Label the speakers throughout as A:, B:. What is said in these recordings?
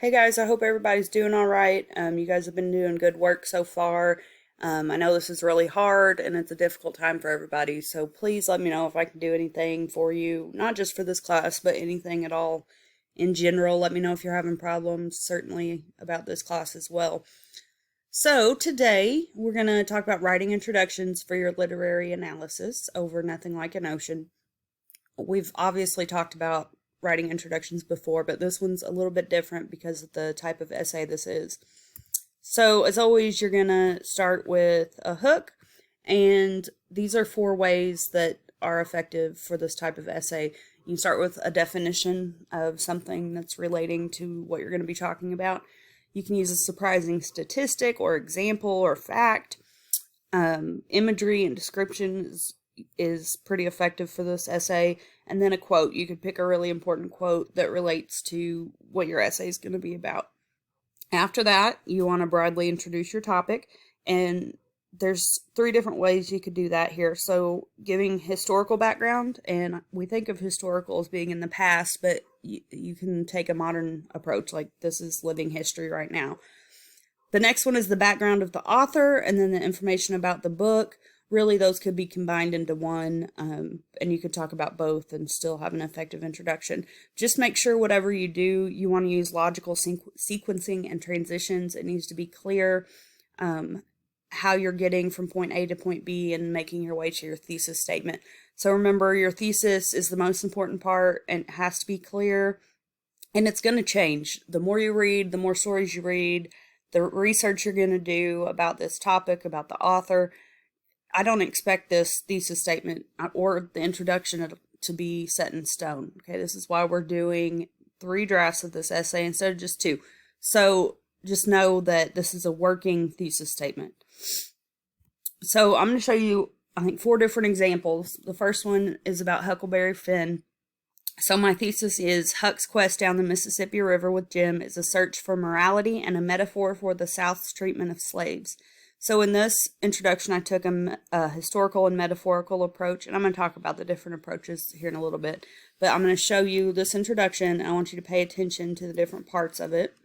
A: Hey guys, I hope everybody's doing all right. You guys have been doing good work so far. I know this is really hard and it's a difficult time for everybody, so please let me know if I can do anything for you, not just for this class, but anything at all in general. Let me know if you're having problems, certainly about this class as well. So today we're going to talk about writing introductions for your literary analysis over Nothing Like an Ocean. We've obviously talked about writing introductions before, but this one's a little bit different because of the type of essay this is. So as always, you're going to start with a hook, and these are 4 ways that are effective for this type of essay. You can start with a definition of something that's relating to what you're going to be talking about. You can use a surprising statistic or example or fact. Imagery and description is pretty effective for this essay. And then a quote. You could pick a really important quote that relates to what your essay is going to be about. After that, you want to broadly introduce your topic, and there's 3 different ways you could do that here. So giving historical background, and we think of historical as being in the past, but you can take a modern approach, like this is living history right now. The next one is the background of the author, and then the information about the book. Really, those could be combined into one, and you could talk about both and still have an effective introduction. Just make sure whatever you do, you want to use logical sequencing and transitions. It needs to be clear how you're getting from point A to point B and making your way to your thesis statement. So remember, your thesis is the most important part, and it has to be clear, and it's going to change. The more you read, the more stories you read, the research you're going to do about this topic, about the author. I don't expect this thesis statement or the introduction to be set in stone. Okay, this is why we're doing 3 drafts of this essay instead of just 2. So just know that this is a working thesis statement. So I'm going to show you, I think, 4 different examples. The first one is about Huckleberry Finn. So my thesis is Huck's quest down the Mississippi River with Jim is a search for morality and a metaphor for the South's treatment of slaves. So in this introduction, I took a historical and metaphorical approach, and I'm going to talk about the different approaches here in a little bit. But I'm going to show you this introduction. I want you to pay attention to the different parts of it.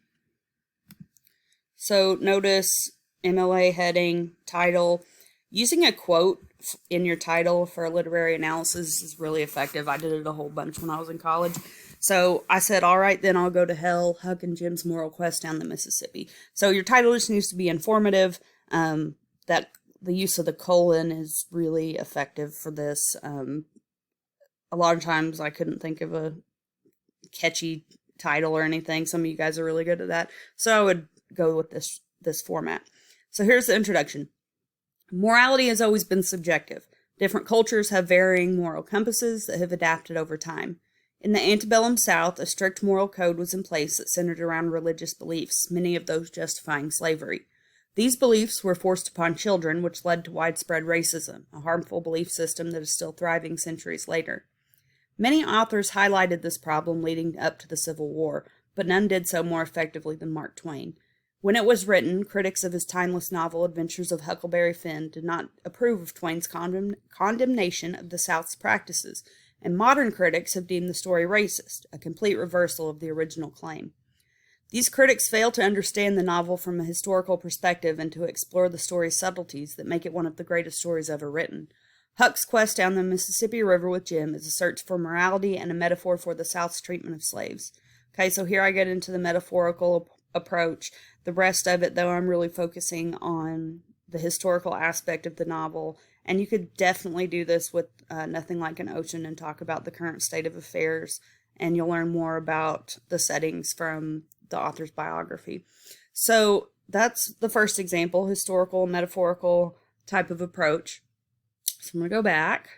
A: So notice MLA heading, title. Using a quote in your title for a literary analysis is really effective. I did it a whole bunch when I was in college. So I said, all right, then I'll go to hell, Huck and Jim's moral quest down the Mississippi. So your title just needs to be informative. That the use of the colon is really effective for this. A lot of times I couldn't think of a catchy title or anything. Some of you guys are really good at that. So I would go with this format. So here's the introduction. Morality has always been subjective. Different cultures have varying moral compasses that have adapted over time. In the antebellum South, a strict moral code was in place that centered around religious beliefs, many of those justifying slavery. These beliefs were forced upon children, which led to widespread racism, a harmful belief system that is still thriving centuries later. Many authors highlighted this problem leading up to the Civil War, but none did so more effectively than Mark Twain. When it was written, critics of his timeless novel Adventures of Huckleberry Finn did not approve of Twain's condemnation of the South's practices, and modern critics have deemed the story racist, a complete reversal of the original claim. These critics fail to understand the novel from a historical perspective and to explore the story's subtleties that make it one of the greatest stories ever written. Huck's quest down the Mississippi River with Jim is a search for morality and a metaphor for the South's treatment of slaves. Okay, so here I get into the metaphorical approach. The rest of it, though, I'm really focusing on the historical aspect of the novel. And you could definitely do this with Nothing Like an Ocean and talk about the current state of affairs. And you'll learn more about the settings from the author's biography. So that's the first example, historical, metaphorical type of approach. So I'm going to go back.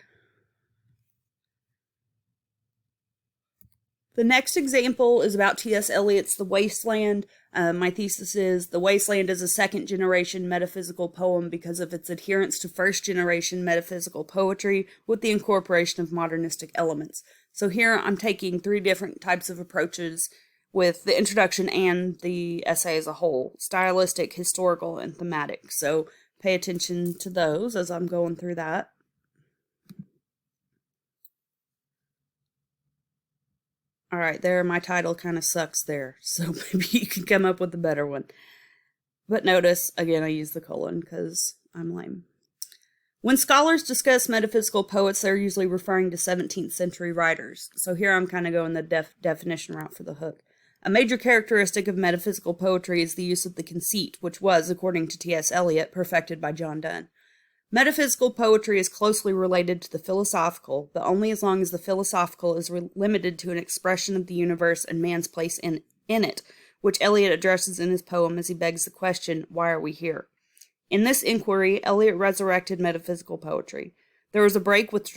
A: The next example is about T.S. Eliot's The Wasteland. My thesis is The Wasteland is a second-generation metaphysical poem because of its adherence to first-generation metaphysical poetry with the incorporation of modernistic elements. So here I'm taking 3 different types of approaches with the introduction and the essay as a whole: stylistic, historical, and thematic. So pay attention to those as I'm going through that. All right, there, my title kind of sucks there, so maybe you can come up with a better one. But notice, again, I use the colon because I'm lame. When scholars discuss metaphysical poets, they're usually referring to 17th century writers. So here I'm kind of going the definition route for the hook. A major characteristic of metaphysical poetry is the use of the conceit, which was, according to T.S. Eliot, perfected by John Donne. Metaphysical poetry is closely related to the philosophical, but only as long as the philosophical is limited to an expression of the universe and man's place in it, which Eliot addresses in his poem as he begs the question, why are we here? In this inquiry, Eliot resurrected metaphysical poetry. There was a break with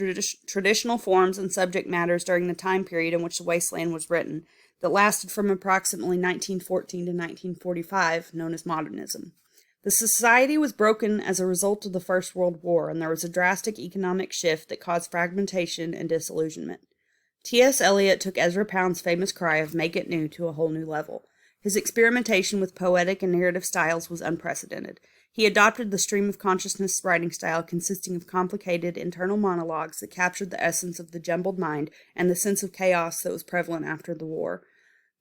A: traditional forms and subject matters during the time period in which The Wasteland was written, that lasted from approximately 1914 to 1945, known as modernism. The society was broken as a result of the First World War, and there was a drastic economic shift that caused fragmentation and disillusionment. T.S. Eliot took Ezra Pound's famous cry of "make it new" to a whole new level. His experimentation with poetic and narrative styles was unprecedented. He adopted the stream of consciousness writing style consisting of complicated internal monologues that captured the essence of the jumbled mind and the sense of chaos that was prevalent after the war.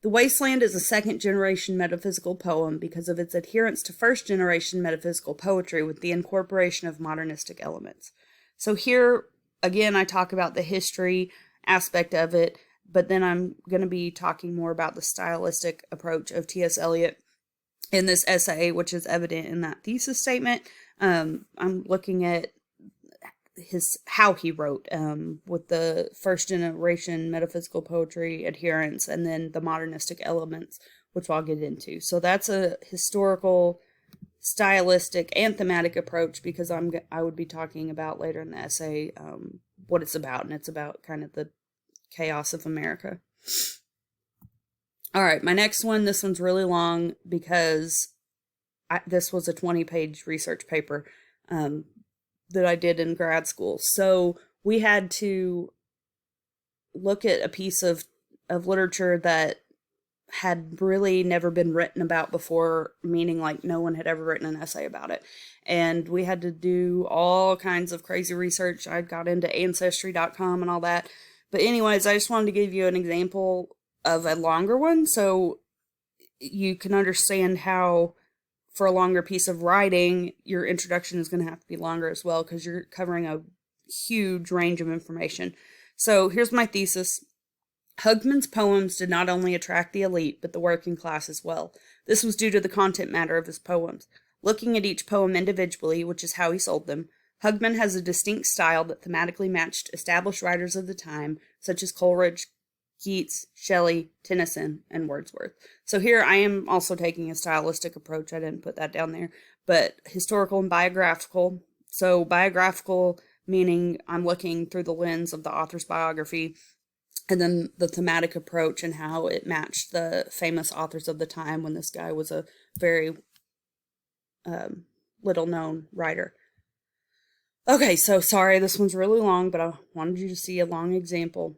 A: The Wasteland is a second-generation metaphysical poem because of its adherence to first-generation metaphysical poetry with the incorporation of modernistic elements. So here, again, I talk about the history aspect of it, but then I'm going to be talking more about the stylistic approach of T.S. Eliot in this essay, which is evident in that thesis statement. I'm looking at how he wrote with the first generation metaphysical poetry adherence and then the modernistic elements, which I'll get into. So that's a historical, stylistic, and thematic approach because I would be talking about later in the essay what it's about, and it's about kind of the chaos of America. All right, my next one, this one's really long because this was a 20-page research paper that I did in grad school. So we had to look at a piece of literature that had really never been written about before, meaning like no one had ever written an essay about it. And we had to do all kinds of crazy research. I got into Ancestry.com and all that. But anyways, I just wanted to give you an example of a longer one so you can understand how for a longer piece of writing, your introduction is going to have to be longer as well because you're covering a huge range of information. So here's my thesis. Hugman's poems did not only attract the elite, but the working class as well. This was due to the content matter of his poems. Looking at each poem individually, which is how he sold them, Hugman has a distinct style that thematically matched established writers of the time, such as Coleridge, Keats, Shelley, Tennyson, and Wordsworth. So here I am also taking a stylistic approach. I didn't put that down there, but historical and biographical. So biographical meaning I'm looking through the lens of the author's biography, and then the thematic approach and how it matched the famous authors of the time when this guy was a very little-known writer. Okay, so sorry, this one's really long, but I wanted you to see a long example.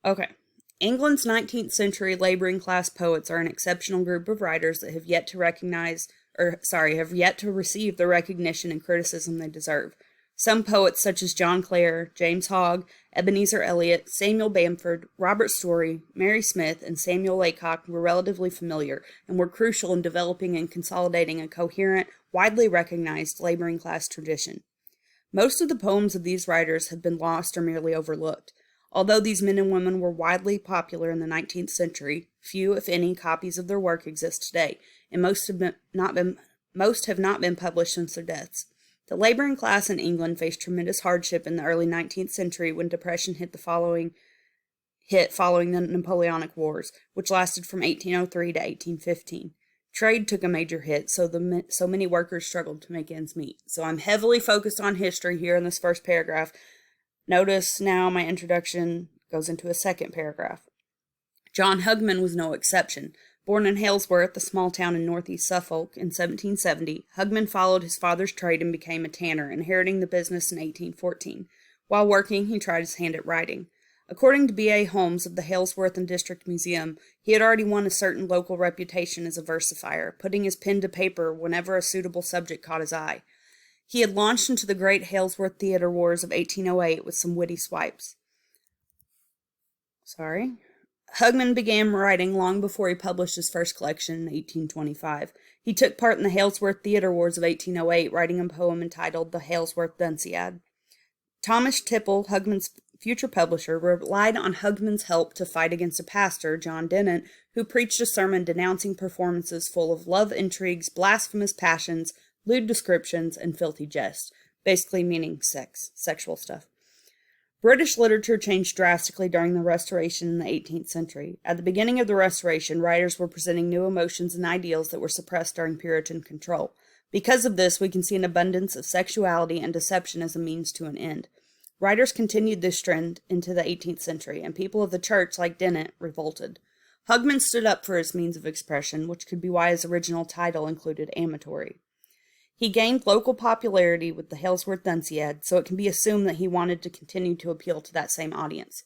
A: Okay. England's 19th century laboring class poets are an exceptional group of writers that have yet to receive the recognition and criticism they deserve. Some poets such as John Clare, James Hogg, Ebenezer Elliott, Samuel Bamford, Robert Story, Mary Smith, and Samuel Laycock were relatively familiar and were crucial in developing and consolidating a coherent, widely recognized laboring class tradition. Most of the poems of these writers have been lost or merely overlooked. Although these men and women were widely popular in the 19th century, few, if any, copies of their work exist today, and most have not been published since their deaths. The laboring class in England faced tremendous hardship in the early 19th century when depression hit following the Napoleonic Wars, which lasted from 1803 to 1815. Trade took a major hit, so many workers struggled to make ends meet. So I'm heavily focused on history here in this first paragraph. Notice now my introduction goes into a second paragraph. John Hugman was no exception. Born in Halesworth, a small town in northeast Suffolk, in 1770, Hugman followed his father's trade and became a tanner, inheriting the business in 1814. While working, he tried his hand at writing. According to B.A. Holmes of the Halesworth and District Museum, he had already won a certain local reputation as a versifier, putting his pen to paper whenever a suitable subject caught his eye. He had launched into the great Halesworth theater wars of 1808 with some witty swipes. Sorry. Hugman began writing long before he published his first collection in 1825. He took part in the Halesworth Theatre Wars of 1808, writing a poem entitled The Halesworth Dunciad. Thomas Tipple, Hugman's future publisher, relied on Hugman's help to fight against a pastor, John Dennett, who preached a sermon denouncing performances full of love intrigues, blasphemous passions, lewd descriptions, and filthy jests, basically meaning sexual stuff. British literature changed drastically during the Restoration in the 18th century. At the beginning of the Restoration, writers were presenting new emotions and ideals that were suppressed during Puritan control. Because of this, we can see an abundance of sexuality and deception as a means to an end. Writers continued this trend into the 18th century, and people of the church, like Dennett, revolted. Hugman stood up for his means of expression, which could be why his original title included amatory. He gained local popularity with the Halesworth Dunciad, so it can be assumed that he wanted to continue to appeal to that same audience.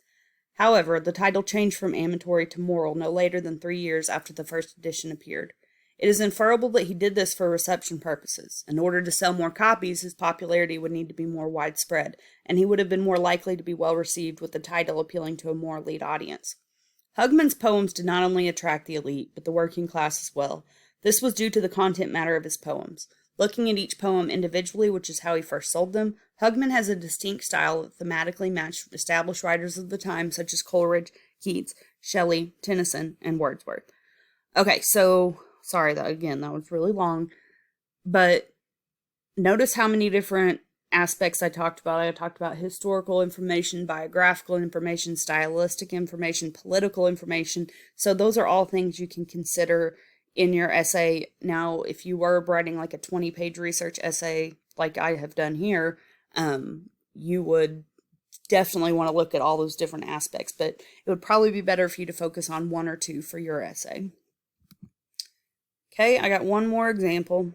A: However, the title changed from amatory to moral no later than 3 years after the first edition appeared. It is inferable that he did this for reception purposes. In order to sell more copies, his popularity would need to be more widespread, and he would have been more likely to be well received with the title appealing to a more elite audience. Hugman's poems did not only attract the elite, but the working class as well. This was due to the content matter of his poems. Looking at each poem individually, which is how he first sold them, Hugman has a distinct style that thematically matched established writers of the time, such as Coleridge, Keats, Shelley, Tennyson, and Wordsworth. Okay, so, sorry, that was really long, but notice how many different aspects I talked about. I talked about historical information, biographical information, stylistic information, political information. So those are all things you can consider in your essay. Now, if you were writing like a 20-page research essay like I have done here, you would definitely want to look at all those different aspects, but it would probably be better for you to focus on one or two for your essay. Okay, I got one more example.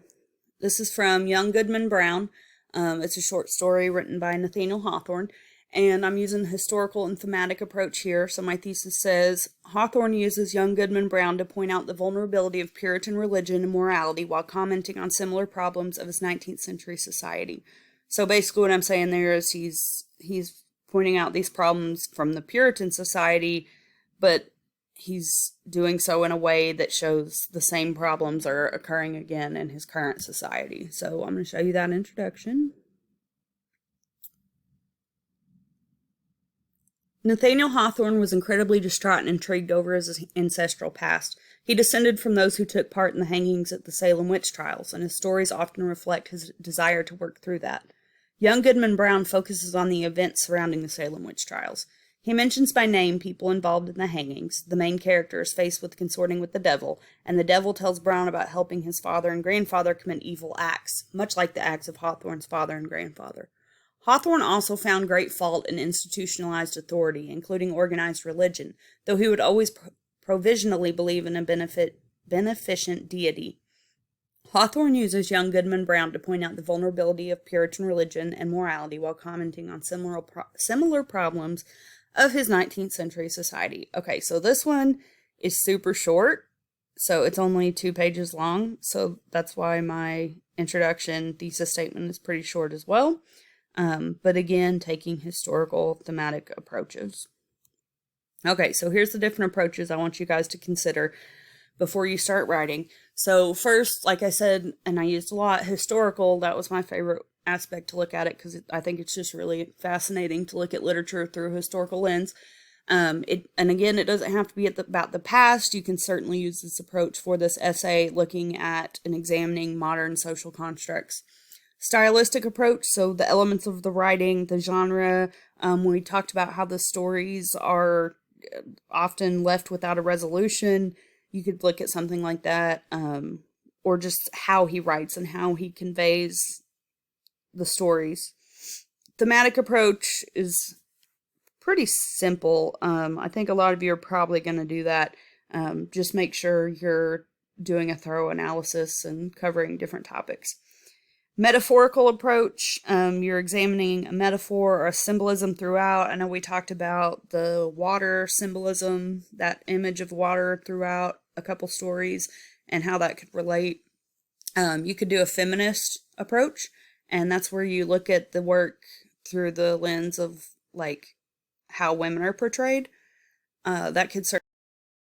A: This is from Young Goodman Brown. It's a short story written by Nathaniel Hawthorne, and I'm using the historical and thematic approach here. So my thesis says, Hawthorne uses Young Goodman Brown to point out the vulnerability of Puritan religion and morality while commenting on similar problems of his 19th century society. So basically what I'm saying there is he's pointing out these problems from the Puritan society, but he's doing so in a way that shows the same problems are occurring again in his current society. So I'm going to show you that introduction. Nathaniel Hawthorne was incredibly distraught and intrigued over his ancestral past. He descended from those who took part in the hangings at the Salem witch trials, and his stories often reflect his desire to work through that. Young Goodman Brown focuses on the events surrounding the Salem witch trials. He mentions by name people involved in the hangings. The main character is faced with consorting with the devil, and the devil tells Brown about helping his father and grandfather commit evil acts, much like the acts of Hawthorne's father and grandfather. Hawthorne also found great fault in institutionalized authority, including organized religion, though he would always provisionally believe in a beneficent deity. Hawthorne uses Young Goodman Brown to point out the vulnerability of Puritan religion and morality while commenting on similar problems of his 19th century society. Okay, so this one is super short, so it's only 2 pages long, so that's why my introduction thesis statement is pretty short as well. But again, taking historical thematic approaches. Okay, so here's the different approaches I want you guys to consider before you start writing. So first, like I said, and I used a lot, historical, that was my favorite aspect to look at it because I think it's just really fascinating to look at literature through a historical lens. And again, it doesn't have to be about the past. You can certainly use this approach for this essay, looking at and examining modern social constructs. Stylistic approach, so the elements of the writing, the genre. We talked about how the stories are often left without a resolution. You could look at something like that, or just how he writes and how he conveys the stories. Thematic approach is pretty simple. I think a lot of you are probably going to do that. Just make sure you're doing a thorough analysis and covering different topics. Metaphorical approach, you're examining a metaphor or a symbolism throughout. I know we talked about the water symbolism, that image of water throughout a couple stories, and how that could relate. You could do a feminist approach, and that's where you look at the work through the lens of, like, how women are portrayed. that could